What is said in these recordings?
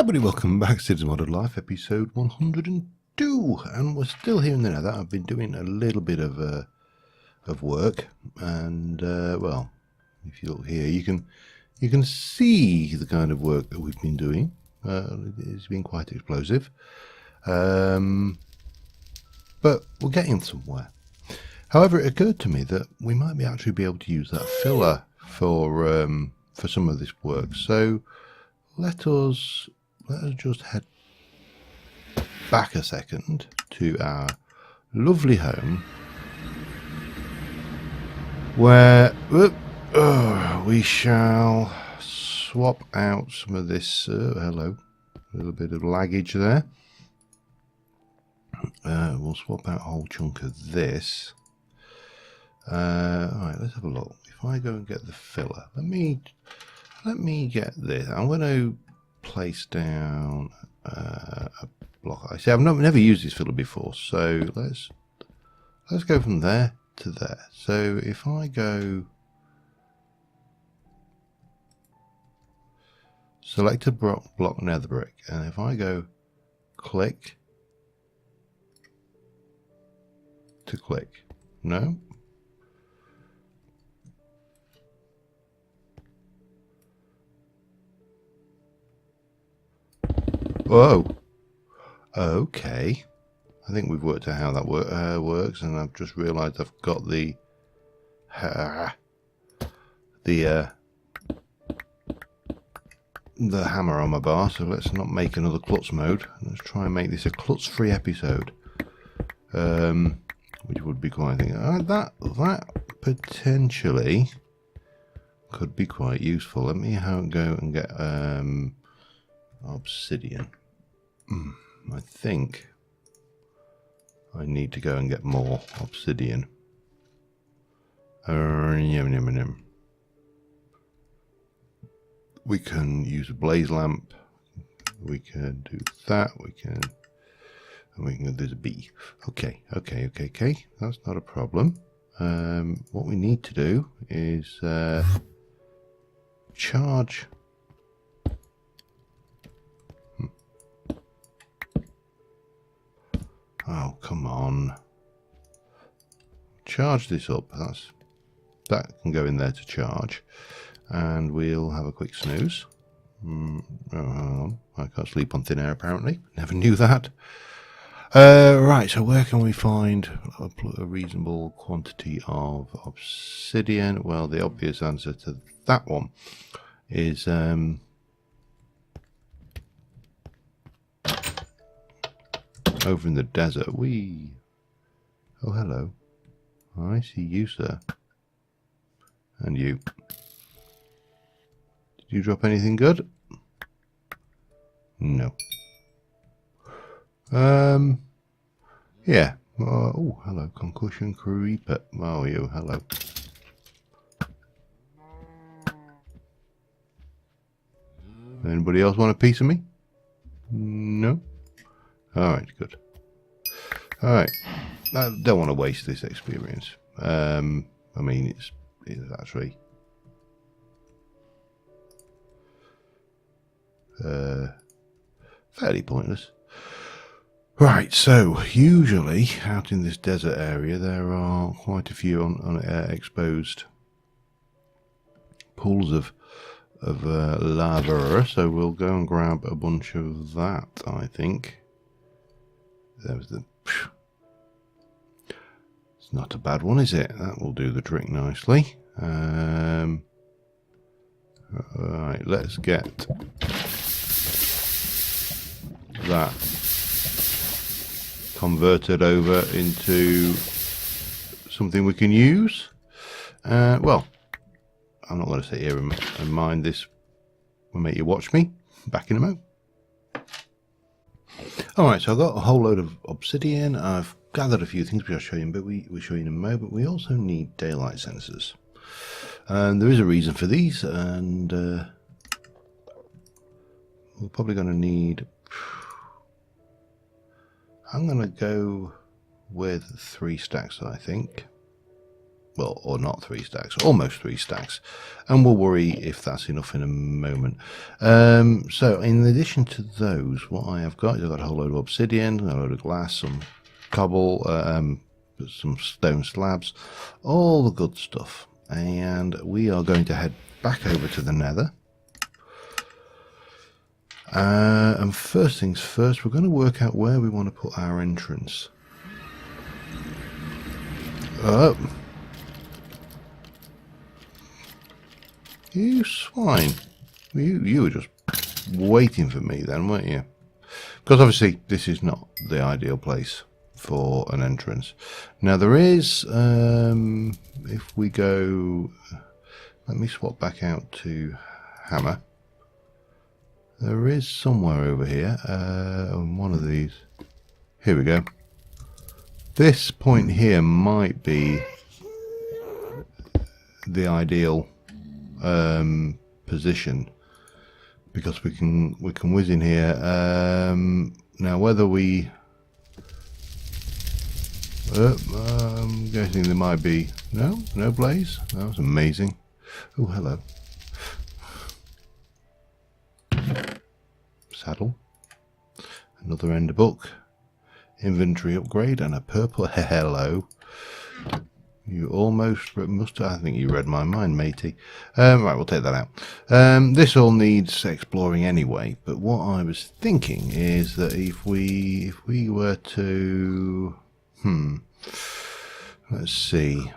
Everybody, welcome back to Cids Modded Life, episode 102, and we're still here in the Nether. I've been doing a little bit of work, and well, if you look here, you can see the kind of work that we've been doing. It's been quite explosive, but we're getting somewhere. However, it occurred to me that we might actually be able to use that filler for some of this work. So let us just head back a second to our lovely home, where we shall swap out some of this. Hello, a little bit of laggage there. We'll swap out a whole chunk of this. Alright, let's have a look. If I go and get the filler, let me get this. I'm going to place down a block. I see I've never used this filler before, so let's go from there to there. So if I go select a block nether brick, and if I go click to click, no. Whoa. Okay. I think we've worked out how that works, and I've just realised I've got the hammer on my bar. So let's not make another klutz mode. Let's try and make this a klutz-free episode, which would be quite. I think that potentially could be quite useful. Let me go and get obsidian. I think I need to go and get more obsidian. We can use a blaze lamp. We can do that. We can there's a bee. Okay. That's not a problem. What we need to do is charge. Oh, come on. Charge this up. That can go in there to charge. And we'll have a quick snooze. Oh, I can't sleep on thin air, apparently. Never knew that. Right, so where can we find a reasonable quantity of obsidian? Well, the obvious answer to that one is over in the desert. Oh, hello. I see you, sir. And you. Did you drop anything good? No. Yeah. Oh, hello, concussion creeper. Oh, you. Hello. Anybody else want a piece of me? No. Alright, good. Alright. I don't want to waste this experience. I mean, it's actually fairly pointless. Right, so usually out in this desert area there are quite a few on exposed pools of lava, so we'll go and grab a bunch of that. I think there was the. It's not a bad one, is it? That will do the trick nicely. Right, let's get that converted over into something we can use. Well, I'm not going to sit here and mind this will make you watch me. Back in a moment. Alright, so I've got a whole load of obsidian. I've gathered a few things which I'll show you, but we'll show you in a moment. We also need daylight sensors. And there is a reason for these, and we're probably going to need. I'm going to go with 3 stacks, I think. Well, or not 3 stacks, almost 3 stacks. And we'll worry if that's enough in a moment. So in addition to those, what I have got is I've got a whole load of obsidian, a load of glass, some cobble, some stone slabs, all the good stuff. And we are going to head back over to the nether. And first things first, we're going to work out where we want to put our entrance. Oh. You swine. You were just waiting for me then, weren't you? Because obviously this is not the ideal place for an entrance. Now there is, if we go, let me swap back out to hammer. There is somewhere over here, on one of these. Here we go. This point here might be the ideal position, because we can whiz in here. Now whether we I'm guessing there might be no blaze. That was amazing. Oh, hello. Saddle, another ender book, inventory upgrade, and a purple hello. You almost must have, I think you read my mind, matey. Right, we'll take that out. This all needs exploring anyway, but what I was thinking is that if we were to let's see,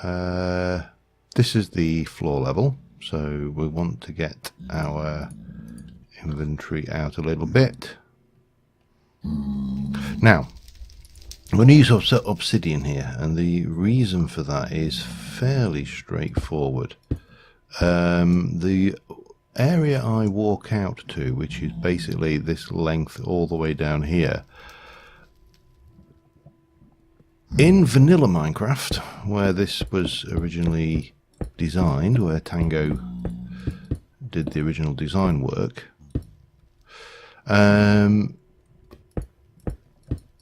this is the floor level, so we want to get our inventory out a little bit. Now I'm going to use obsidian here, and the reason for that is fairly straightforward. The area I walk out to, which is basically this length all the way down here, in vanilla Minecraft, where this was originally designed, where Tango did the original design work,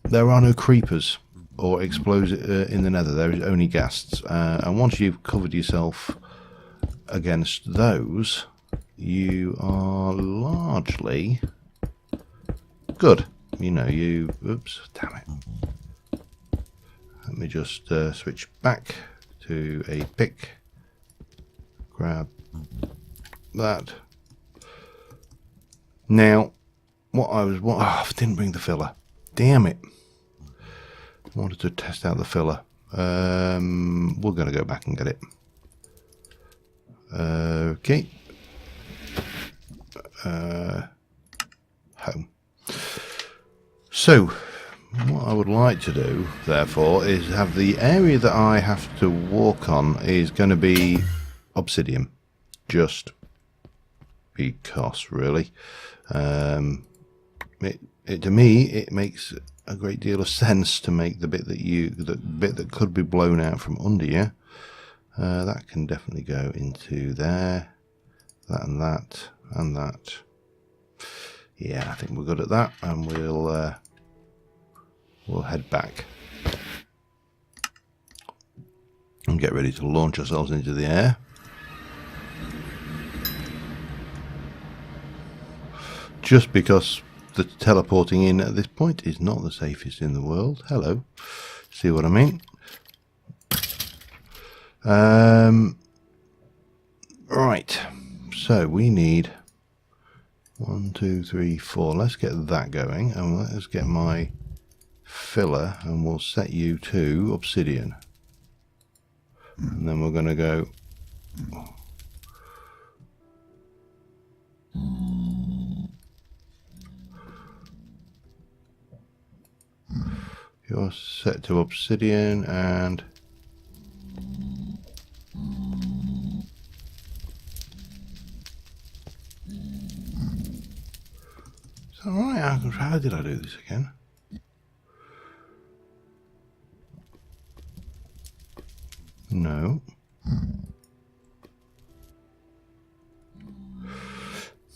there are no creepers or explosives in the nether. There is only ghasts, and once you've covered yourself against those, you are largely good. You know, oops, damn it. Let me just switch back to a pick. Grab that. Now, I didn't bring the filler. Damn it. I wanted to test out the filler. We're going to go back and get it. Okay. Home. So, what I would like to do, therefore, is have the area that I have to walk on is going to be obsidian. Just because, really. To me, it makes a great deal of sense to make the bit that could be blown out from under you. That can definitely go into there. That and that and that. Yeah, I think we're good at that, and we'll head back and get ready to launch ourselves into the air. Just because the teleporting in at this point is not the safest in the world. Hello. See what I mean? Right. So we need 1, 2, 3, 4. Let's get that going, and let's get my filler, and we'll set you to obsidian. And then we're going to go. You're set to obsidian, and is that right? How did I do this again? No.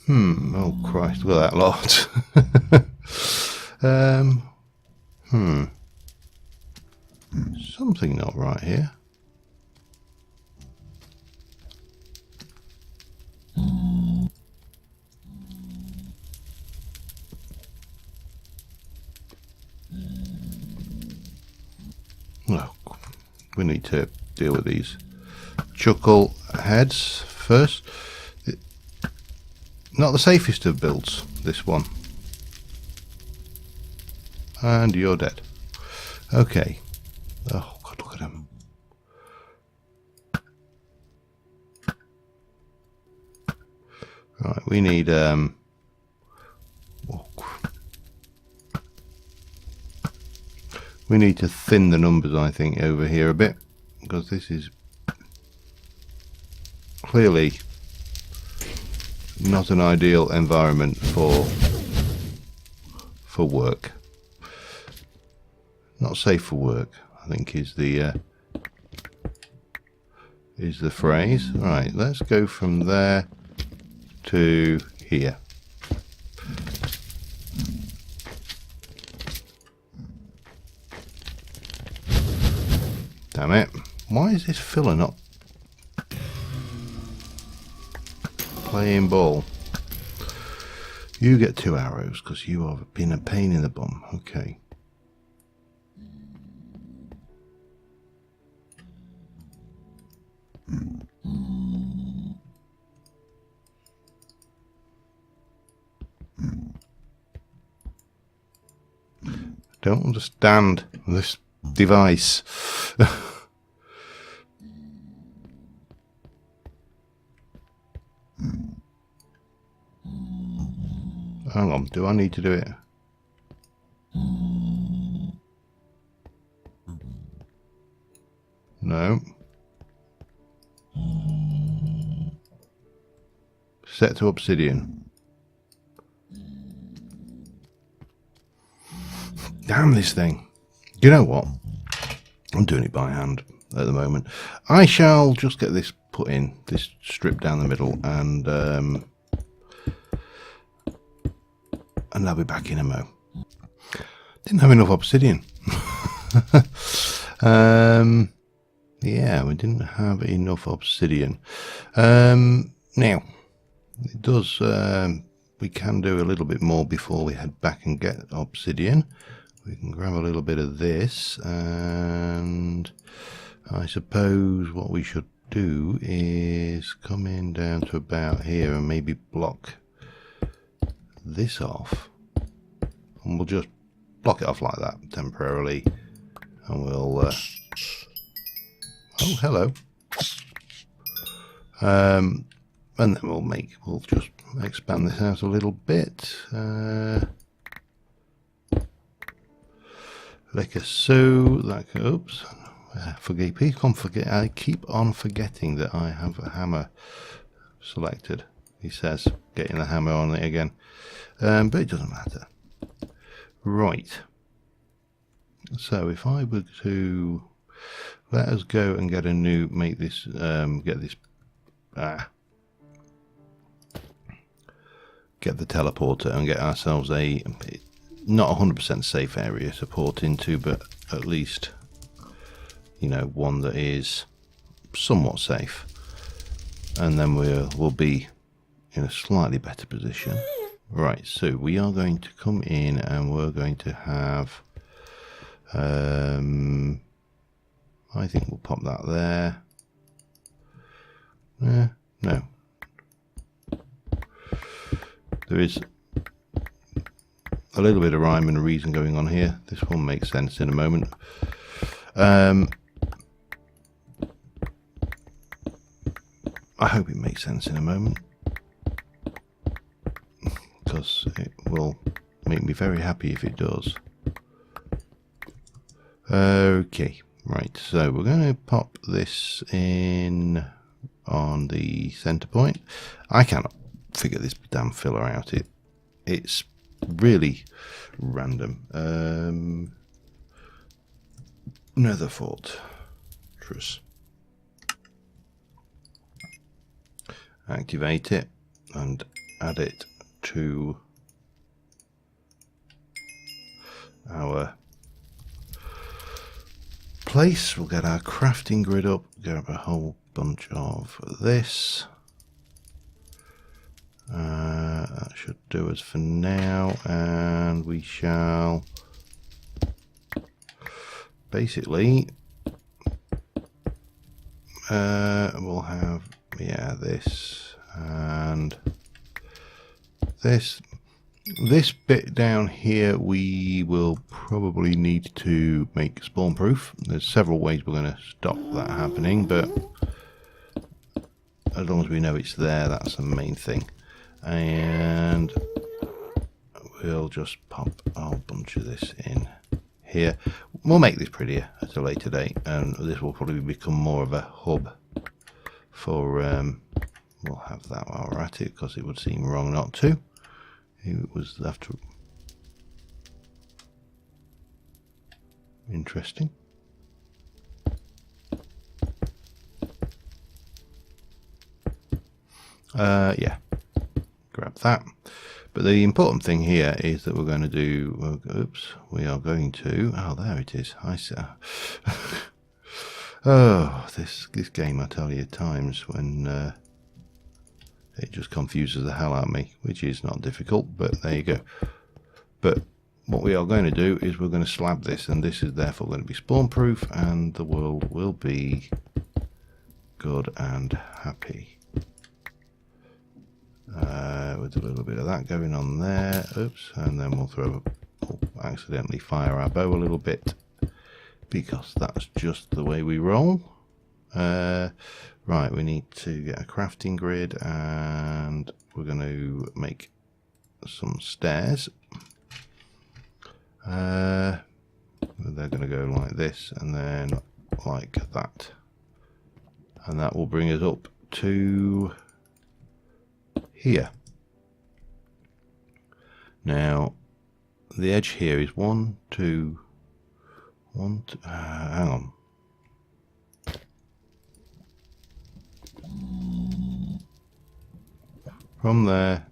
Oh Christ, look at that lot. Something not right here. Oh, we need to deal with these chuckle heads first. Not the safest of builds, this one. And you're dead. Okay. Oh God, look at him. Right, we need we need to thin the numbers, I think, over here a bit, because this is clearly not an ideal environment for work. Not safe for work, I think is the phrase. Right, let's go from there to here. Damn it. Why is this filler not playing ball? You get 2 arrows because you have been a pain in the bum. Okay. Don't understand this device. Hang on, do I need to do it? No. Set to obsidian. Damn this thing. You know what? I'm doing it by hand at the moment. I shall just get this put in, this strip down the middle, and I'll be back in a mo. Didn't have enough obsidian. Yeah, we didn't have enough obsidian. Now, it does. We can do a little bit more before we head back and get obsidian. We can grab a little bit of this, and I suppose what we should do is come in down to about here and maybe block this off, and we'll just block it off like that temporarily, and we'll oh, hello. And then we'll just expand this out a little bit, like so. That oops, I keep on forgetting that I have a hammer selected. He says getting the hammer on it again, but it doesn't matter. Right. So if I were to let us go and get a new, make this, get this, get the teleporter and get ourselves a not 100% safe area to port into, but at least, you know, one that is somewhat safe, and then we'll be in a slightly better position. Right, so we are going to come in and we're going to have I think we'll pop that there. No, there is a little bit of rhyme and reason going on here. This will make sense in a moment. I hope it makes sense in a moment, because it will make me very happy if it does. Okay, right, so we're going to pop this in on the center point. I cannot figure this damn filler out. It's really random. Nether Fortress. Activate it and add it to our place. We'll get our crafting grid up, grab a whole bunch of this. That should do us for now, and we shall basically we'll have, yeah, this and this. This bit down here we will probably need to make spawn proof. There's several ways we're going to stop that happening, but as long as we know it's there, that's the main thing. And we'll just pop a whole bunch of this in here. We'll make this prettier at a later date, and this will probably become more of a hub for, we'll have that while we're at it, because it would seem wrong not to. It was after interesting. Yeah, grab that. But the important thing here is that we're going to do, oops, we are going to, oh, there it is. I see. Oh, this game, I tell you, at times when it just confuses the hell out of me, which is not difficult, but there you go. But what we are going to do is we're going to slab this, and this is therefore going to be spawn proof, and the world will be good and happy. With a little bit of that going on there, oops, and then we'll throw, accidentally fire our bow a little bit, because that's just the way we roll. Right, we need to get a crafting grid, and we're going to make some stairs. They're going to go like this, and then like that. And that will bring us up to here. Now, the edge here is one, two, hang on. From there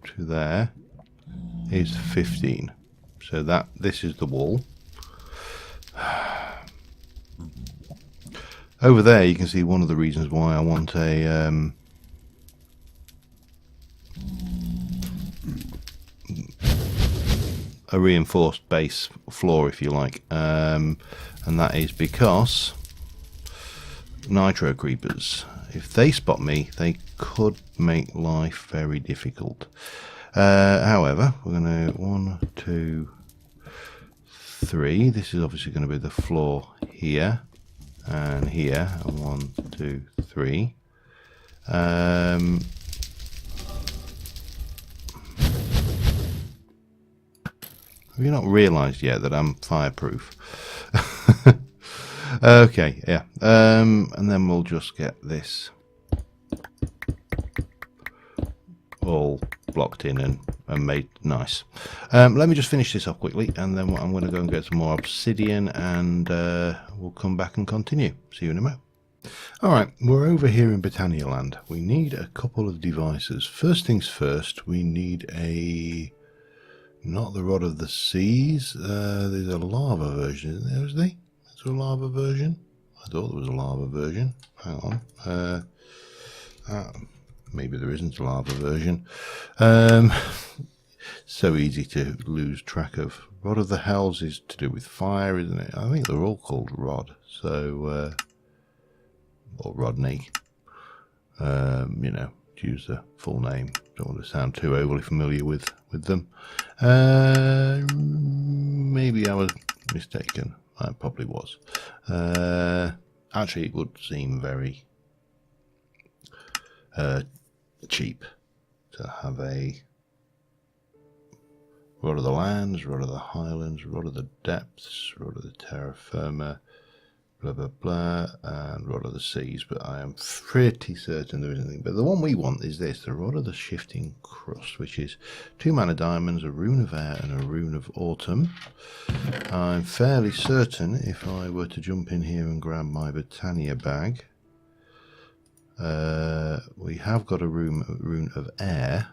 to there is 15. So this is the wall. Over there you can see one of the reasons why I want a reinforced base floor, if you like, and that is because nitro creepers, if they spot me, they could make life very difficult. However, we're going to 1, 2, 3. This is obviously going to be the floor here and here, and 1, 2, 3. Have you not realised yet that I'm fireproof? Okay, yeah. And then we'll just get this all blocked in and made nice. Let me just finish this off quickly, and then I'm going to go and get some more obsidian, and we'll come back and continue. See you in a moment. Alright, we're over here in Britannia land. We need a couple of devices. First things first, we need not the Rod of the Seas. There's a lava version, isn't there? Is there? Is there a lava version? I thought there was a lava version. Hang on. Maybe there isn't a lava version. So easy to lose track of. Rod of the Hells is to do with fire, isn't it? I think they're all called Rod. So, or Rodney. You know, to use the full name. Don't want to sound too overly familiar with them. Maybe I was mistaken. I probably was. Actually, it would seem very cheap to have a Rod of the Lands, Rod of the Highlands, Rod of the Depths, Rod of the Terra Firma, blah blah blah, and Rod of the Seas, but I am pretty certain there isn't anything. But the one we want is this, the Rod of the Shifting Crust, which is 2 mana diamonds, a rune of air, and a rune of autumn. I'm fairly certain if I were to jump in here and grab my Britannia bag, we have got a rune of air.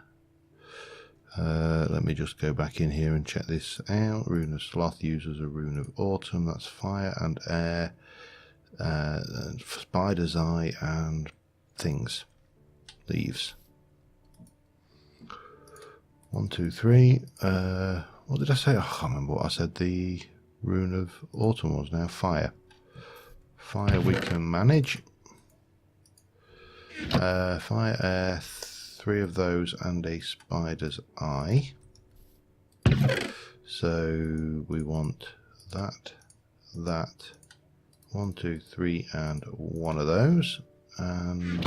Let me just go back in here and check this out. Rune of Sloth uses a rune of autumn, that's fire and air, spider's eye and things, leaves. 1, 2, 3. What did I say? Oh, I can't remember what I said the rune of autumn was now. Fire. Fire we can manage. Fire, air, 3 of those, and a spider's eye. So we want that, 1, 2, 3, and 1 of those, and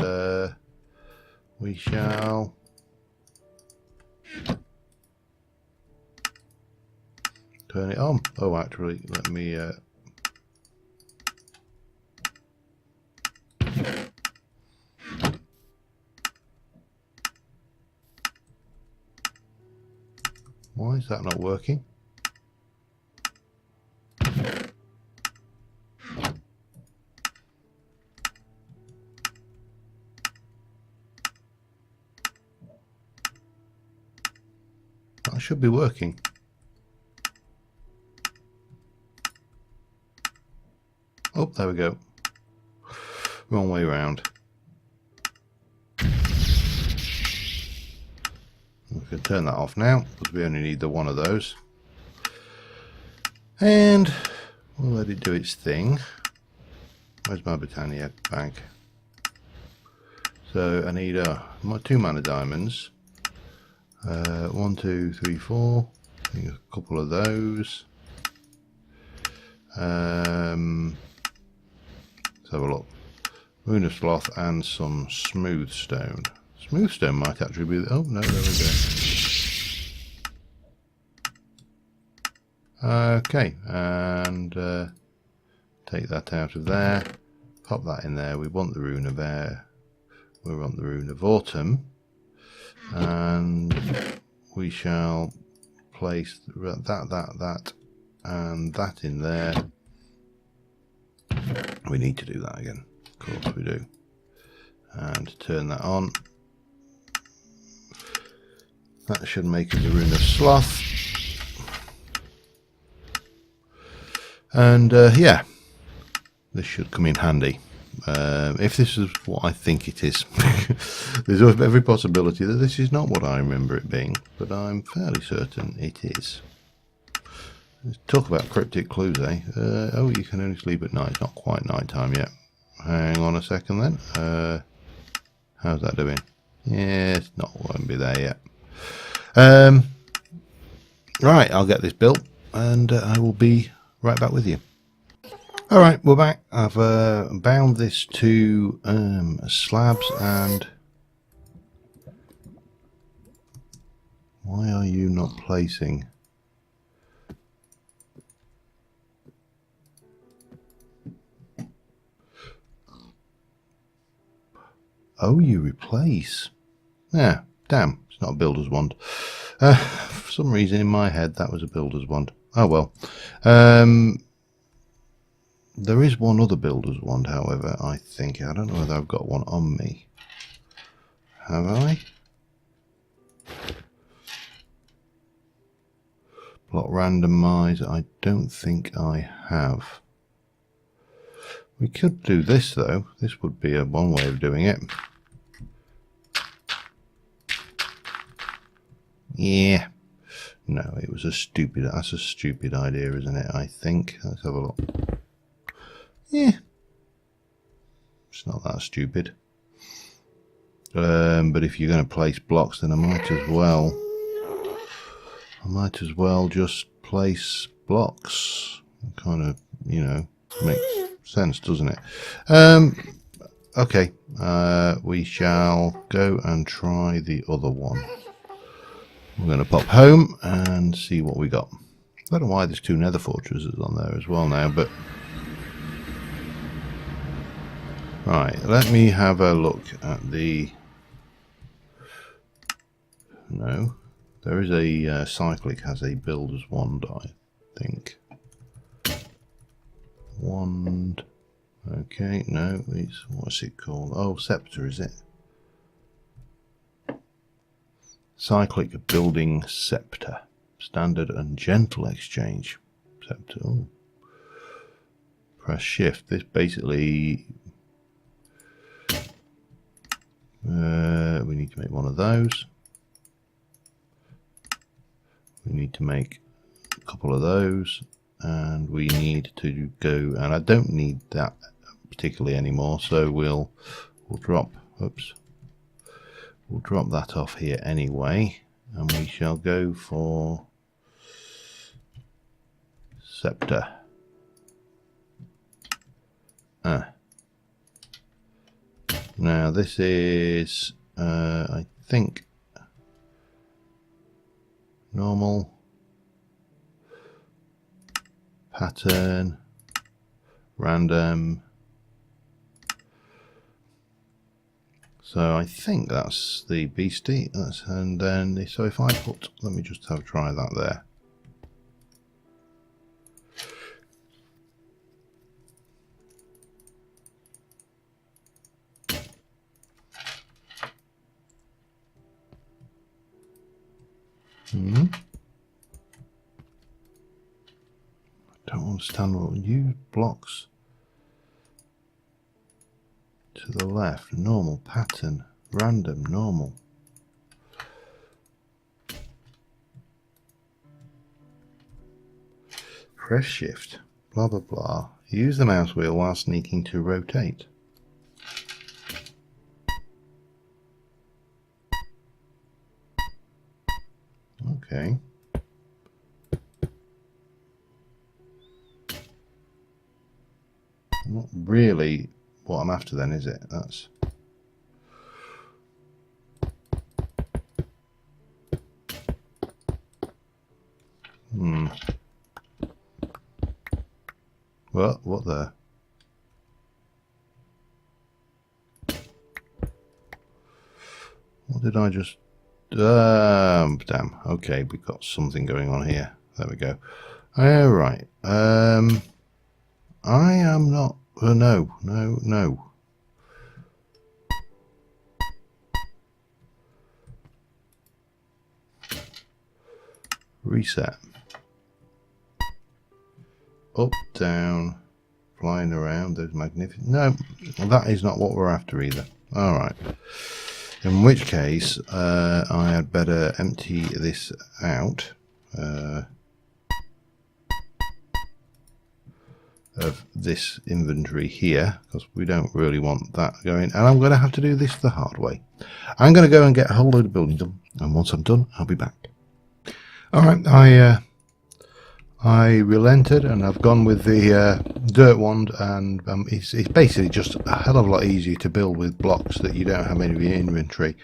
we shall turn it on. Oh, actually, let me why is that not working? That should be working. Oh, there we go. Wrong way around. We can turn that off now because we only need the 1 of those. And we'll let it do its thing. Where's my Britannia bag? So I need 2 mana diamonds. 1, 2, 3, 4. I think a couple of those. Let's have a look. Rune of Sloth and some smooth stone. Smooth stone might actually be. Oh no, there we go. Okay, and take that out of there. Pop that in there. We want the Rune of Air. We want the Rune of Autumn. And we shall place that, and that in there. We need to do that again. Of course we do. And turn that on. That should make us a Rune of Sloth. And yeah, this should come in handy. If this is what I think it is, there's every possibility that this is not what I remember it being, but I'm fairly certain it is. Let's talk about cryptic clues, eh? Oh, you can only sleep at night. It's not quite night time yet. Hang on a second then. How's that doing? Yeah, it's not, won't be there yet. Right, I'll get this built, and I will be right back with you. Alright, we're back. I've bound this to slabs, and why are you not placing? Oh, you replace. Yeah, damn, it's not a builder's wand. For some reason in my head that was a builder's wand. Oh well. There is one other builder's wand, however, I think. I don't know whether I've got one on me. Have I? Block randomizer. I don't think I have. We could do this though. This would be one way of doing it. Yeah. No, it was a stupid. That's a stupid idea, isn't it? I think. Let's have a look. Yeah. It's not that stupid. But if you're going to place blocks, then I might as well just place blocks. Kind of, you know, makes sense, doesn't it? Okay. We shall go and try the other one. We're going to pop home and see what we got. I don't know why there's 2 nether fortresses on there as well now, but right, let me have a look at the. No, there is a cyclic has a builder's wand, I think. Wand. Okay, no, it's what's it called? Oh, scepter, is it? Cyclic building scepter, standard and gentle exchange scepter. Oh. Press shift. This basically we need to make one of those. We need to make a couple of those, and we need to go. And I don't need that particularly anymore, so we'll drop Oops. We'll drop that off here anyway, and we shall go for scepter. Now this is, I think, normal, pattern, random. So I think that's the beastie. And then, so if I put, let me just have a try that there. I don't understand what use blocks to the left. Normal, pattern, random, normal. Press shift, blah blah blah. Use the mouse wheel while sneaking to rotate. Okay. Not really what I'm after then, is it? That's what the? What did I just? Damn. Okay, we've got something going on here. There we go. All right. I am not. No. Reset. Up, down, flying around. Those magnificent. No, that is not what we're after either. All right. In which case, I had better empty this out of this inventory here, because we don't really want that going. And I'm going to have to do this the hard way. I'm going to go and get a whole load of building done, and once I'm done, I'll be back. All right, I relented and I've gone with the dirt wand, and it's basically just a hell of a lot easier to build with blocks that you don't have any of your inventory.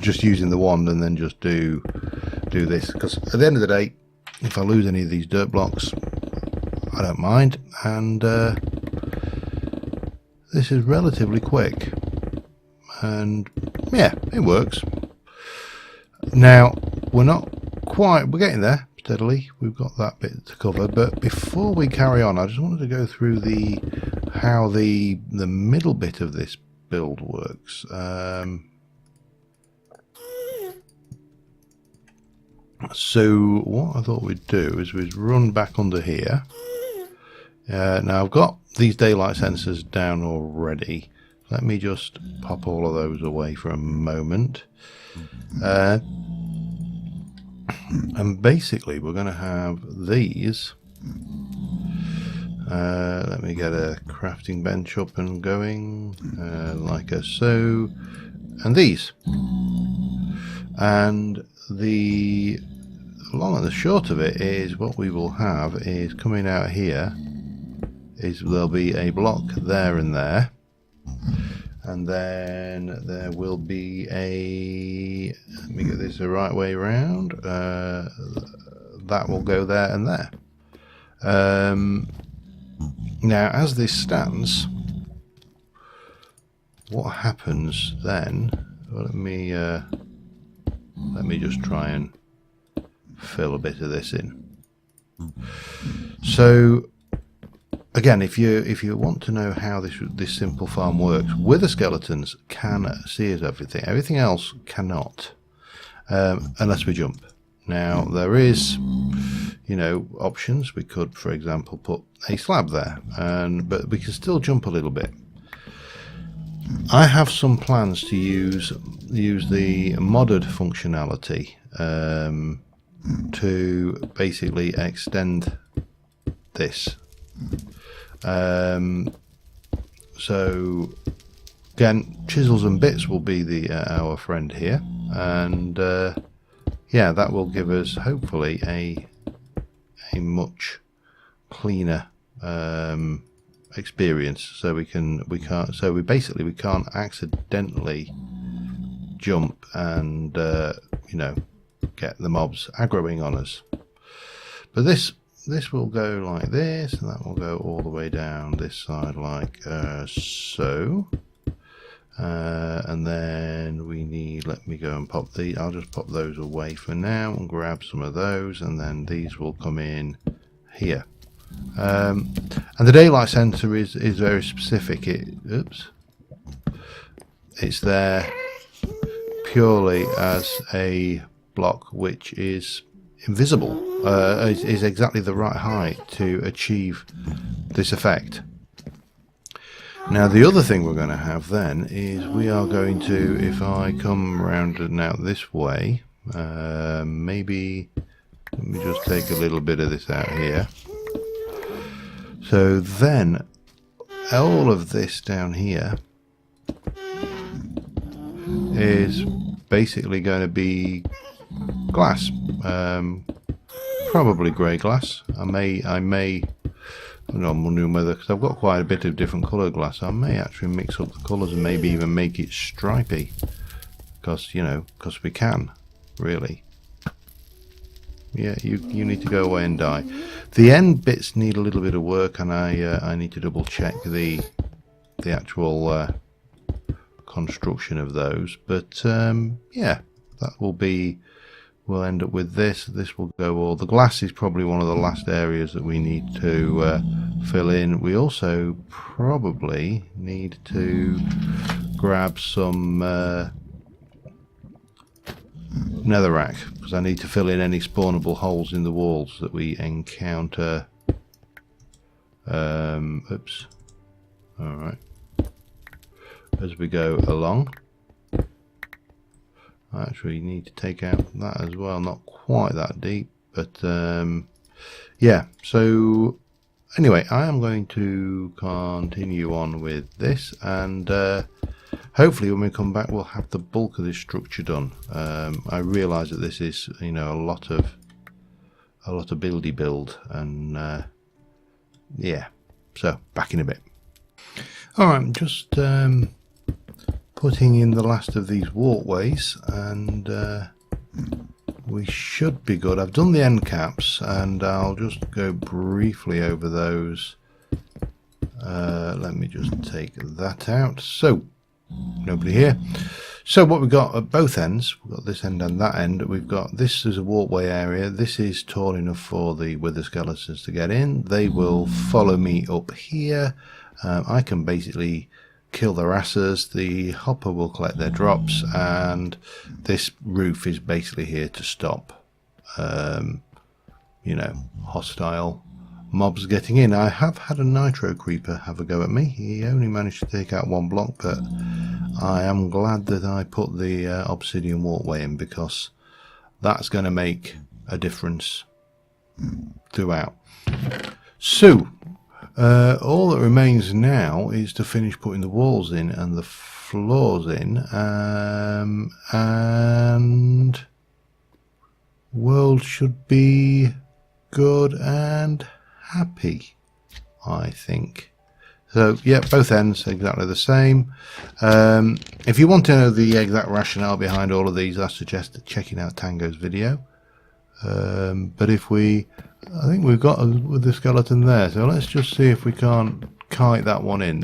Just using the wand and then just do this, because at the end of the day, if I lose any of these dirt blocks, I don't mind, and this is relatively quick, and yeah, it works. Now we're getting there steadily. We've got that bit to cover, but before we carry on, I just wanted to go through how the middle bit of this build works. So what I thought we'd do is we'd run back under here. Now I've got these daylight sensors down already. Let me just pop all of those away for a moment. And basically we're going to have these. Let me get a crafting bench up and going, like so, and these. And the long and the short of it is, what we will have is coming out here is there'll be a block there and there, and then there will be a, let me get this the right way around, that will go there and there. Now as this stands, what happens then, well, let me just try and fill a bit of this in. So again, if you want to know how this simple farm works, wither skeletons can see us everything. Everything else cannot, unless we jump. Now there is, options. We could, for example, put a slab there, but we can still jump a little bit. I have some plans to use the modded functionality to basically extend this. So again, chisels and bits will be the our friend here, and yeah, that will give us hopefully a much cleaner experience, so we can't accidentally jump and you know, get the mobs aggroing on us. But this will go like this, and that will go all the way down this side like so. And then we need, let me go and pop these, I'll just pop those away for now and grab some of those, and then these will come in here. And the daylight sensor is very specific. It's there purely as a block which is invisible, is exactly the right height to achieve this effect. Now the other thing we're going to have then is we are going to, if I come around and out this way, maybe let me just take a little bit of this out here. So then all of this down here is basically going to be glass, probably grey glass. I may I'm wondering whether, because I've got quite a bit of different colour glass, I may actually mix up the colours and maybe even make it stripy, because, you know, because we can, really. Yeah, you need to go away and die. The end bits need a little bit of work, and I need to double check the actual construction of those, but yeah, that will be, we'll end up with this. This will go all, the glass is probably one of the last areas that we need to fill in. We also probably need to grab some netherrack, because I need to fill in any spawnable holes in the walls that we encounter. Oops. Alright. As we go along. I actually need to take out that as well, not quite that deep, but yeah, so anyway, I am going to continue on with this, and hopefully when we come back we'll have the bulk of this structure done. I realise that this is, you know, a lot of buildy build, and yeah, so back in a bit. Alright, just putting in the last of these walkways, and we should be good. I've done the end caps, and I'll just go briefly over those. Let me just take that out. So, nobody here. So what we've got at both ends, we've got this end and that end, we've got, this is a walkway area. This is tall enough for the wither skeletons to get in. They will follow me up here. I can basically kill their asses, the hopper will collect their drops, and this roof is basically here to stop you know, hostile mobs getting in. I have had a nitro creeper have a go at me. He only managed to take out one block, but I am glad that I put the obsidian walkway in, because that's going to make a difference throughout. So all that remains now is to finish putting the walls in and the floors in, and world should be good and happy, I think. So yeah, both ends exactly the same. If you want to know the exact rationale behind all of these, I suggest checking out Tango's video. But if I think we've got the skeleton there, so let's just see if we can't kite that one in.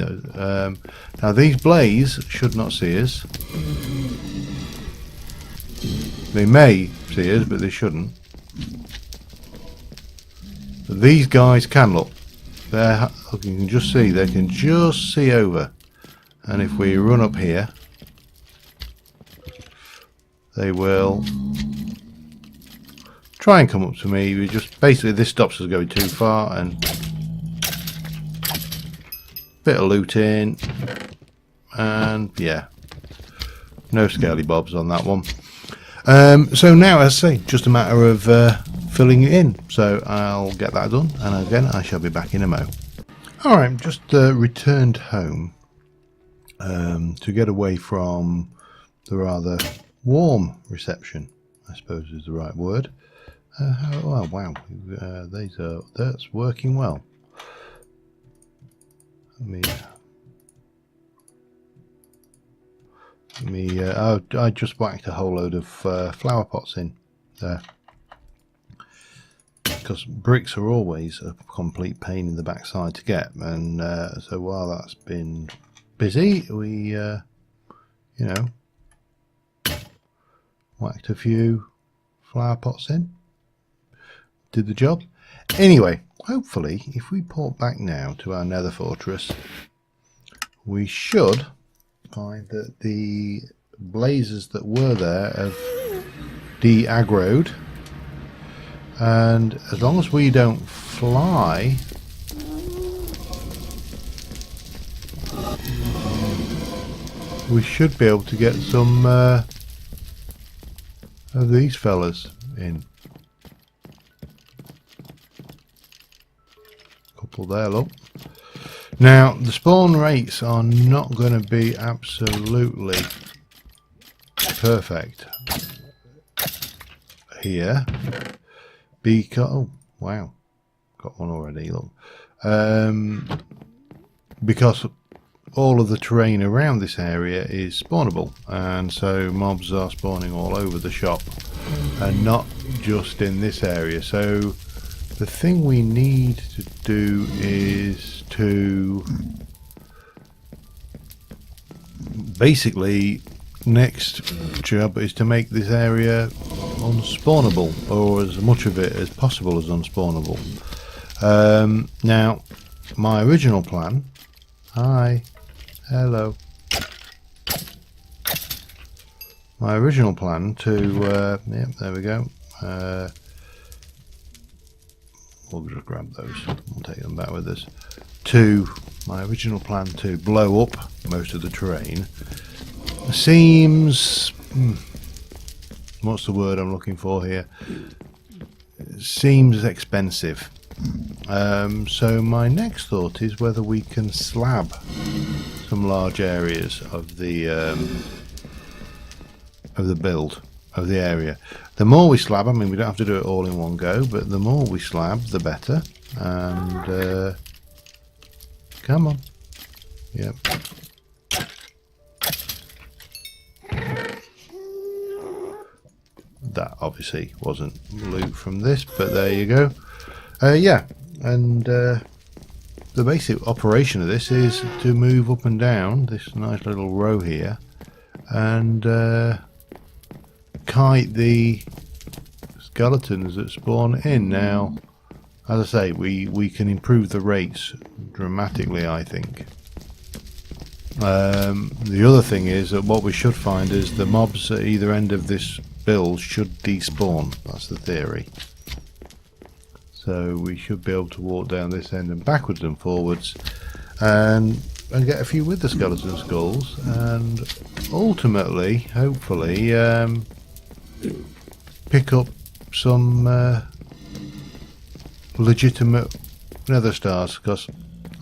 Now these blaze should not see us. They may see us, but they shouldn't. But these guys can, look. They're, look, you can just see, they can just see over. And if we run up here, they will try and come up to me. We just, basically this stops us going too far, and bit of loot in, and yeah, no scaly bobs on that one. So now, as I say, just a matter of filling it in. So I'll get that done, and again I shall be back in a mo. Alright, just returned home, to get away from the rather warm reception, I suppose is the right word. Oh wow, that's working well. I just whacked a whole load of flower pots in there, because bricks are always a complete pain in the backside to get, and so while that's been busy, we whacked a few flower pots in, did the job. Anyway, hopefully if we port back now to our nether fortress, we should find that the blazes that were there have de-aggroed, and as long as we don't fly, we should be able to get some of these fellas in. Couple there, look. Now the spawn rates are not going to be absolutely perfect here, because oh wow, got one already, look. Because all of the terrain around this area is spawnable, and so mobs are spawning all over the shop and not just in this area. So the thing we need to do is to basically, next job is to make this area unspawnable, or as much of it as possible as unspawnable. Now my original plan, hello, my original plan to yep, there we go, we'll just grab those, we'll take them back with us. My original plan to blow up most of the terrain seems, what's the word I'm looking for here, seems expensive. So my next thought is whether we can slab some large areas of the build of the area. The more we slab, I mean, we don't have to do it all in one go, but the more we slab, the better. And come on, yep. That obviously wasn't loot from this, but there you go. Yeah, and the basic operation of this is to move up and down this nice little row here, and kite the skeletons that spawn in. Now, as I say, we can improve the rates dramatically, I think. The other thing is that what we should find is the mobs at either end of this build should despawn. That's the theory. So we should be able to walk down this end and backwards and forwards, and get a few with the skeleton skulls, and ultimately, hopefully, pick up some legitimate nether stars, because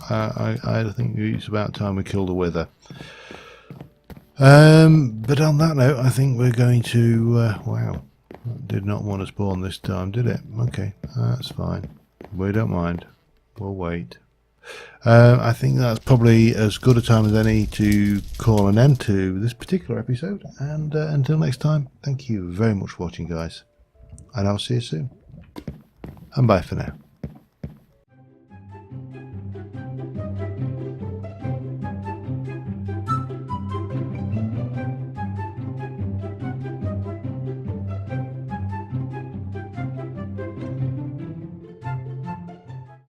I think it's about time we killed a wither. But on that note, I think we're going to wow, that did not want to spawn this time, did it? Okay, that's fine, we don't mind, we'll wait. I think that's probably as good a time as any to call an end to this particular episode, and until next time, thank you very much for watching, guys, and I'll see you soon, and bye for now.